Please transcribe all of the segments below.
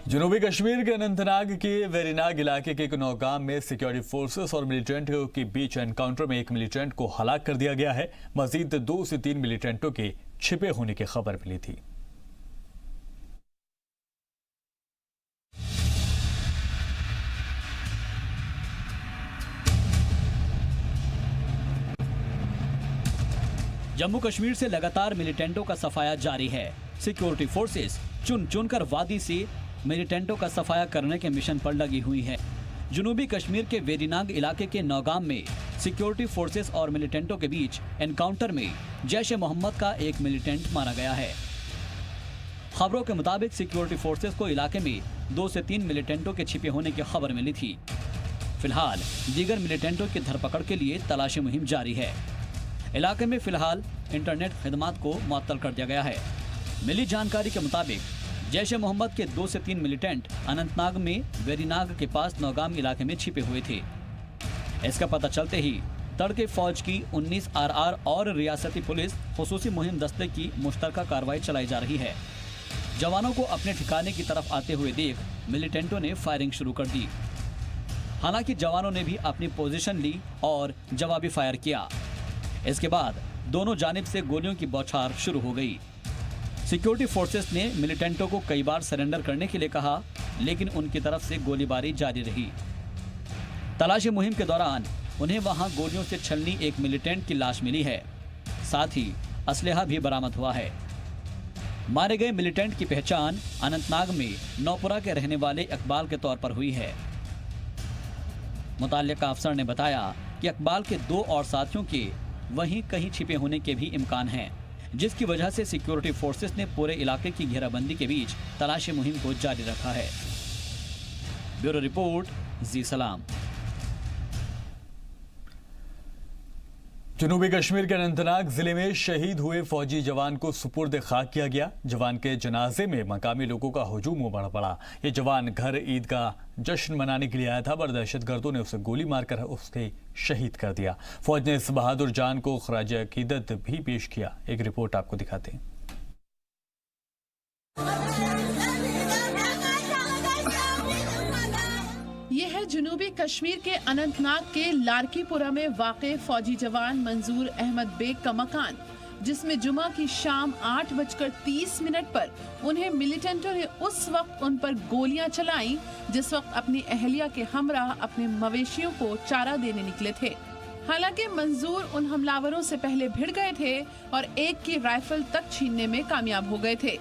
जनूबी कश्मीर के अनंतनाग के वेरीनाग इलाके के नौगाम में सिक्योरिटी फोर्सेस और मिलिटेंटों के बीच एनकाउंटर में एक मिलिटेंट को हलाक कर दिया गया है। मजीद 2 से 3 मिलिटेंटों के छिपे होने की खबर मिली थी। जम्मू कश्मीर से लगातार मिलिटेंटों का सफाया जारी है। सिक्योरिटी फोर्सेस चुन चुनकर वादी से मिलिटेंटों का सफाया करने के मिशन पर लगी हुई है। जनूबी कश्मीर के वेरीनाग इलाके के नौगाम में सिक्योरिटी फोर्सेस और मिलिटेंटों के बीच एनकाउंटर में जैश ए मोहम्मद का एक मिलिटेंट मारा गया है। खबरों के मुताबिक सिक्योरिटी फोर्सेस को इलाके में 2 से 3 मिलिटेंटों के छिपे होने की खबर मिली थी। फिलहाल दीगर मिलिटेंटों की धरपकड़ के लिए तलाशी मुहिम जारी है। इलाके में फिलहाल इंटरनेट खिदमात को मुअत्तल कर दिया गया है। मिली जानकारी के मुताबिक जैश ए मोहम्मद के 2 से 3 मिलिटेंट अनंतनाग में वेरीनाग के पास नौगाम इलाके में छिपे हुए थे। इसका पता चलते ही तड़के फौज की 19 RR और रियासती पुलिस खुसूसी मुहिम दस्ते की मुश्तरका कार्रवाई चलाई जा रही है। जवानों को अपने ठिकाने की तरफ आते हुए देख मिलिटेंटों ने फायरिंग शुरू कर दी। हालांकि जवानों ने भी अपनी पोजीशन ली और जवाबी फायर किया। इसके बाद दोनों जानिब से गोलियों की बौछार शुरू हो गई। सिक्योरिटी फोर्सेस ने मिलिटेंटों को कई बार सरेंडर करने के लिए कहा, लेकिन उनकी तरफ से गोलीबारी जारी रही। तलाशी मुहिम के दौरान उन्हें वहां गोलियों से छलनी एक मिलिटेंट की लाश मिली है। साथ ही असलहा भी बरामद हुआ है। मारे गए मिलिटेंट की पहचान अनंतनाग में नौपुरा के रहने वाले इकबाल के तौर पर हुई है। मुताल्लिका अफसर ने बताया कि इकबाल के 2 और साथियों के वहीं कहीं छिपे होने के भी इम्कान हैं, जिसकी वजह से सिक्योरिटी फोर्सेस ने पूरे इलाके की घेराबंदी के बीच तलाशी मुहिम को जारी रखा है। ब्यूरो रिपोर्ट, जी सलाम। जनूबी कश्मीर के अनंतनाग जिले में शहीद हुए फौजी जवान को सुपुर्द खाक किया गया। जवान के जनाजे में मकामी लोगों का हुजूम उमड़ पड़ा। ये जवान घर ईद का जश्न मनाने के लिए आया था, पर दहशतगर्दों ने उसे गोली मारकर उसके शहीद कर दिया। फौज ने इस बहादुर जान को खराज अकीदत भी पेश किया। एक रिपोर्ट आपको दिखाते हैं। यह है जनूबी कश्मीर के अनंतनाग के लारकीपुरा में वाक़े फौजी जवान मंजूर अहमद बेग का मकान, जिसमें जुमा की शाम 8:30 पर उन्हें मिलिटेंटों ने उस वक्त उन पर गोलियां चलाई जिस वक्त अपनी अहलिया के हमराह अपने मवेशियों को चारा देने निकले थे। हालांकि मंजूर उन हमलावरों से पहले भिड़ गए थे और एक की राइफल तक छीनने में कामयाब हो गए थे,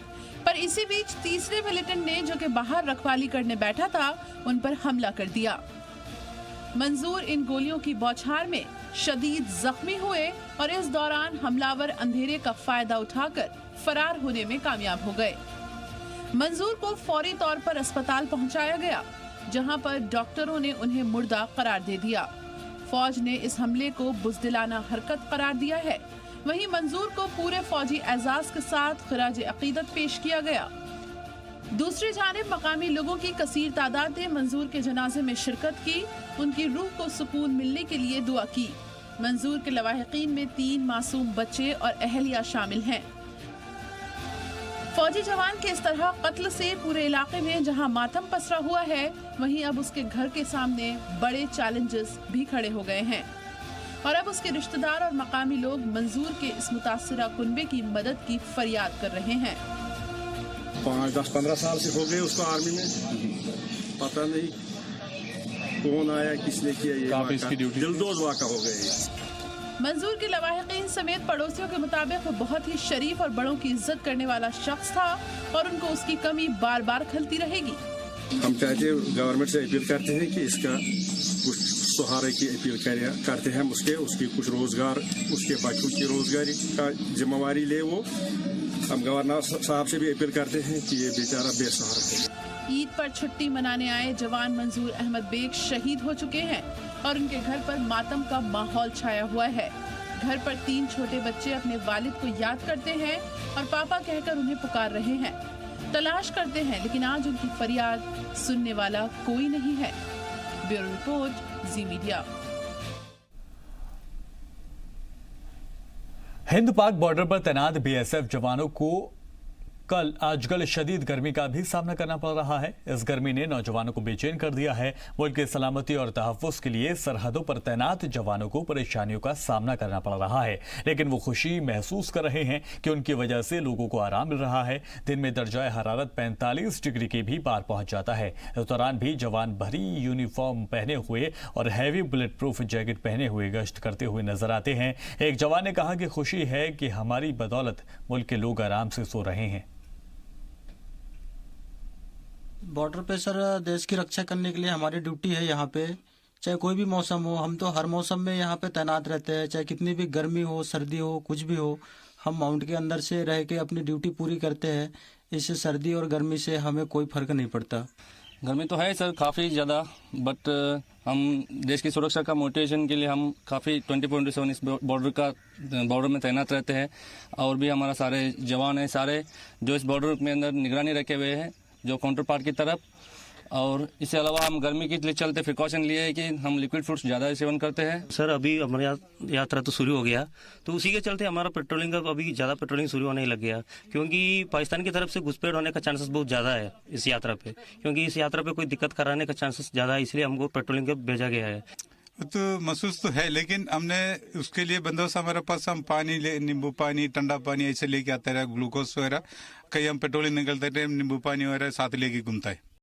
पर इसी बीच तीसरे मिलिटेंट ने, जो कि बाहर रखवाली करने बैठा था, उन पर हमला कर दिया। मंजूर इन गोलियों की बौछार में शदीद जख्मी हुए और इस दौरान हमलावर अंधेरे का फायदा उठाकर फरार होने में कामयाब हो गए। मंजूर को फौरी तौर पर अस्पताल पहुंचाया गया, जहां पर डॉक्टरों ने उन्हें मुर्दा करार दे दिया। फौज ने इस हमले को बुज़दिलाना हरकत करार दिया है। वहीं मंजूर को पूरे फौजी एजाज के साथ खराज अकीदत पेश किया गया। दूसरी जानिब मकामी लोगों की कसीर तादाद ने मंजूर के जनाजे में शिरकत की, उनकी रूह को सुकून मिलने के लिए दुआ की। मंजूर के लवाहिकीन में 3 मासूम बच्चे और अहलिया शामिल हैं। फौजी जवान के इस तरह कत्ल से पूरे इलाके में जहां मातम पसरा हुआ है, वहीं अब उसके घर के सामने बड़े चैलेंजेस भी खड़े हो गए हैं और अब उसके रिश्तेदार और मकामी लोग मंजूर के इस मुतासिरा कुनबे की मदद की फरियाद कर रहे हैं। 5-10-15 साल से हो गए उसको आर्मी में, पता नहीं कौन आया, किसने किया, ये दिलदोज वाक़ा हो गए। मंजूर के लवाहिकीन समेत पड़ोसियों के मुताबिक वो बहुत ही शरीफ और बड़ों की इज्जत करने वाला शख्स था और उनको उसकी कमी बार बार खलती रहेगी। हम चाहते गवर्नमेंट से अपील करते हैं कि इसका कुछ सहारे की अपील करते हैं, उसकी कुछ रोजगार, उसके बच्चों की रोजगारी का जिम्मेवारी ले वो। हम गवर्नर साहब से भी अपील करते हैं कि ये बेचारा बेसहारा है। ईद पर छुट्टी मनाने आए जवान मंजूर अहमद बेग शहीद हो चुके हैं और उनके घर पर मातम का माहौल छाया हुआ है। घर पर 3 छोटे बच्चे अपने वालिद को याद करते हैं और पापा कहकर उन्हें पुकार रहे हैं, तलाश करते हैं, लेकिन आज उनकी फरियाद सुनने वाला कोई नहीं है। ब्यूरो रिपोर्ट, जी मीडिया। हिंद पाक बॉर्डर पर तैनात बीएसएफ जवानों को आजकल शदीद गर्मी का भी सामना करना पड़ रहा है। इस गर्मी ने नौजवानों को बेचैन कर दिया है। मुल्क की सलामती और तहफ्फुज़ के लिए सरहदों पर तैनात जवानों को परेशानियों का सामना करना पड़ रहा है, लेकिन वो खुशी महसूस कर रहे हैं कि उनकी वजह से लोगों को आराम मिल रहा है। दिन में दर्जा हरारत 45 डिग्री के भी पार पहुंच जाता है। इस दौरान भी जवान भरी यूनिफॉर्म पहने हुए और हैवी बुलेट प्रूफ जैकेट पहने हुए गश्त करते हुए नजर आते हैं। एक जवान ने कहा कि खुशी है कि हमारी बदौलत मुल्क के लोग आराम से सो रहे हैं। बॉर्डर पे सर देश की रक्षा करने के लिए हमारी ड्यूटी है यहाँ पे, चाहे कोई भी मौसम हो। हम तो हर मौसम में यहाँ पे तैनात रहते हैं, चाहे कितनी भी गर्मी हो, सर्दी हो, कुछ भी हो। हम माउंट के अंदर से रह के अपनी ड्यूटी पूरी करते हैं। इससे सर्दी और गर्मी से हमें कोई फर्क नहीं पड़ता। गर्मी तो है सर काफ़ी ज़्यादा, बट हम देश की सुरक्षा का मोटिवेशन के लिए हम काफ़ी 24/7 इस बॉर्डर में तैनात रहते हैं। और भी हमारा सारे जवान हैं, सारे जो इस बॉर्डर में अंदर निगरानी रखे हुए हैं, जो काउंटर पार्ट की तरफ। और इसके अलावा हम गर्मी के लिए चलते प्रिकॉशन लिए है कि हम लिक्विड फूड्स ज़्यादा सेवन करते हैं। सर अभी हमारी यात्रा तो शुरू हो गया, तो उसी के चलते हमारा पेट्रोलिंग का अभी ज़्यादा पेट्रोलिंग शुरू होने लग गया, क्योंकि पाकिस्तान की तरफ से घुसपैठ होने का चांसेस बहुत ज़्यादा है इस यात्रा पे, क्योंकि इस यात्रा पे कोई दिक्कत कराने का चांसेस ज़्यादा है, इसलिए हमको पेट्रोलिंग का भेजा गया है। तो महसूस तो है, लेकिन हमने उसके लिए बंदोबस्त हमारे पास, हम पानी नींबू पानी, ठंडा पानी ऐसे लेके आते रहे, ग्लूकोज वगैरह। कहीं हम पेट्रोलिंग निकलते थे, नींबू पानी वगैरह साथ लेके घूमता है।